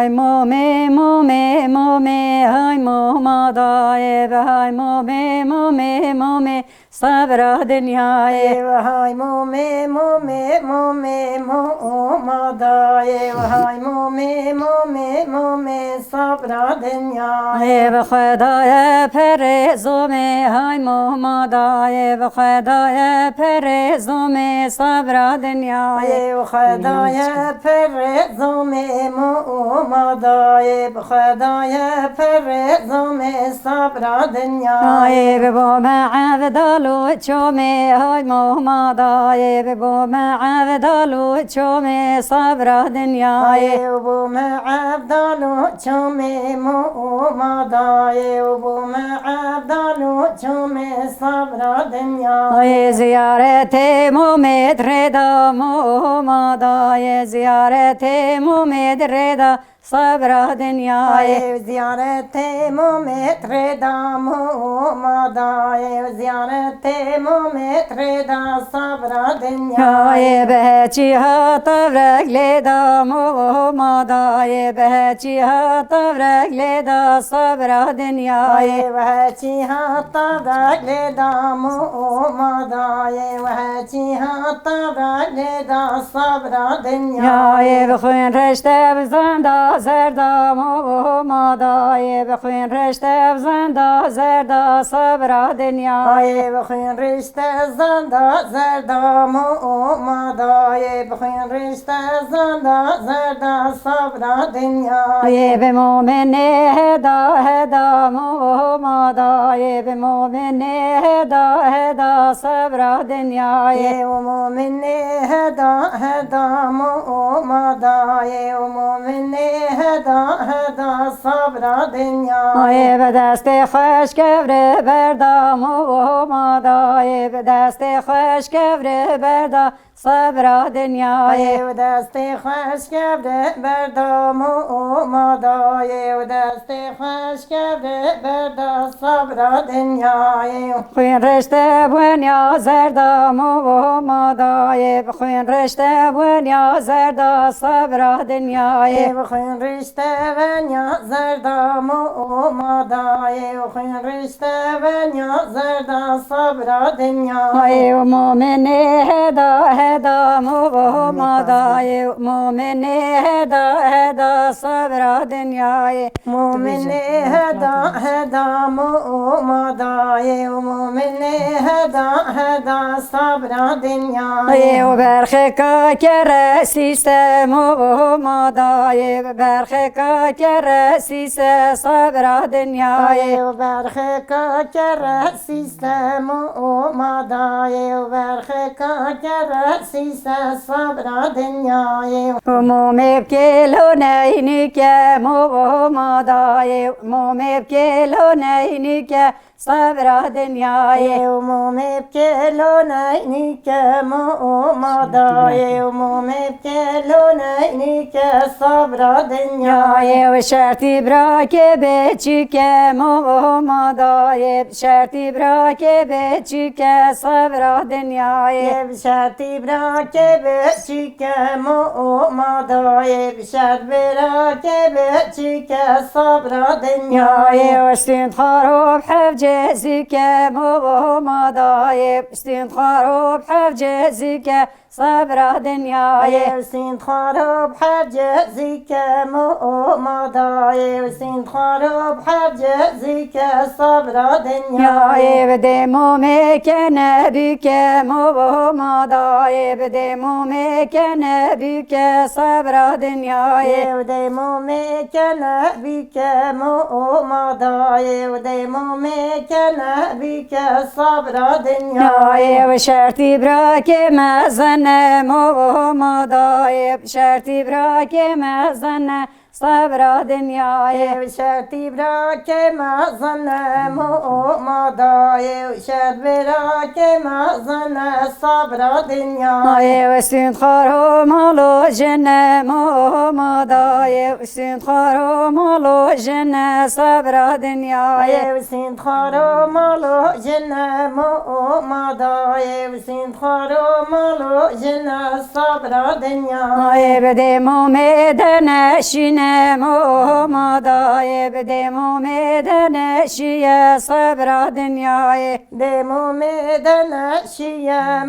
hay momi momi momi hay momadayı ve hay momi momi momi sabra dünyayı ve hay momi momi momi momadayı ve hay momi momi momi sabra dünyayı ve khudaya perezumi hay momadayı ve khudaya perezumi sabra dünyayı ve khudaya perezumi momadayı ve khudaya perezumi sabra dünyayı ve bu ma'avdalu çumi hay momadayı ve bu ma'avdalu çumi sabra dünyayı ve bu ma'avdalu çumi momadayı ve bu ma'avdalu çumi sabra dünyayı ziyareti mumid reda momadayı ziyareti mumid reda sabra dünyayı ziyareti mumid reda momadayı ziyareti mumid reda sabra dünyayı behçiha tavrek leda momadayı behçiha tavrek leda sabra dünyayı behçiha tavrek leda momadayı behçiha tavrek leda sabra dünyayı bkhun reşte zanda zerda momadayı bkhun reşte zanda zerda sabra dünyayı bkhun reşte zanda zerda momadayı bkhun reşte zanda zerda sabra dünyayı be mu'mini heda heda momadayı be mu'mini heda heda sabra dünyayı ve mu'mini heda heda momadayı ve mu'mini heda heda sabra dünyayı ve desti hoş gevre berda momadayı ve desti hoş gevre berda sabra dünyayı ve desti hoş gevre berda momadayı ve desti hoş gevre berda sabra dünyayı khuyun reşte bunya zerda momadayı khuyun reşte bunya zerda sabra dünyayı khuyun reşte bunya zerda momadayı khuyun reşte bunya zerda sabra dünyayı mu'mini heda heda momadayı mu'mini heda heda sabra dünyayı mu'mini heda heda momadayı mu'mini heda heda sabra dünyayı ve berheka kere siste momadayı ve berheka kere siste sabra dünyayı ve berheka kere siste momadayı ve berheka kere siste sabra dünyayı mumib kelo neynike momadayı mumib kelo neynike sabra dünyayı mumib kelo neynike momadayı mumib kelo neynike sabra dünyayı ve şerti brake beçike momadayı şerti brake beçike sabra dünyayı ve şerti brake beçike momadayı şert brake beçike sabra dünyayı ve stinharub حفجزك مومضايب استنخرب حفجزك صبر دنياي استنخرب حفجزك مومضايب استنخرب حفجزك صبر دنياي بدمومك نبيك مومضايب بدمومك نبيك صبر دنياي بدمومك نبيك مومضايب بدمومك نبيك صبر دنياي وشرطي براك مزن مومضايب شرطي براك مزن صبر دنياي وشرطي براك مزن مومضايب شرط براك مزن صبر دنياي واستنخروا مالو جنة مومضايب واستنخروا مالو جنة صبر دنياي واستنخروا مالو جنة مومضايب واستنخروا مالو جنة صبر دنياي بدي مومدنا شنا cenem umudayı Demu medene şiye sabra dünyayı Demu medene şiye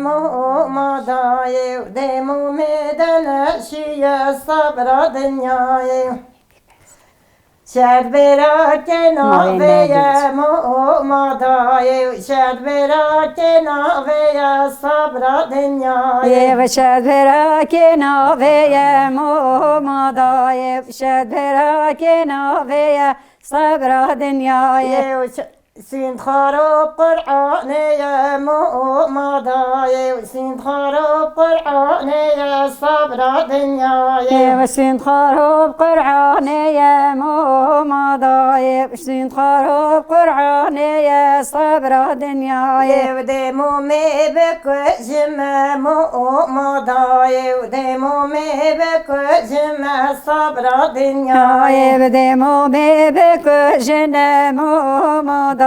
umudayı Demu medene şiye sabra dünyayı Şerbera kenaveye mumadayı Şerbera kenaveye sabra dünyayı Şerbera kenaveye mumadayı Şerbera kenaveye sabra dünyayı Sind harab Kur'an'e mumadayı Sind harab Kur'an'e sabra dünyayı Sind harab Kur'an'e mumadayı Sind harab Kur'an'e sabra dünyayı Demu mebekujme mumadayı Demu mebekujme sabra dünyayı Demu mebekujme mumadayı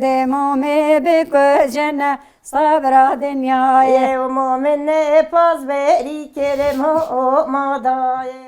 Demu mebekujme sabra dünyayı Mu'min paz veri kerem mumadayı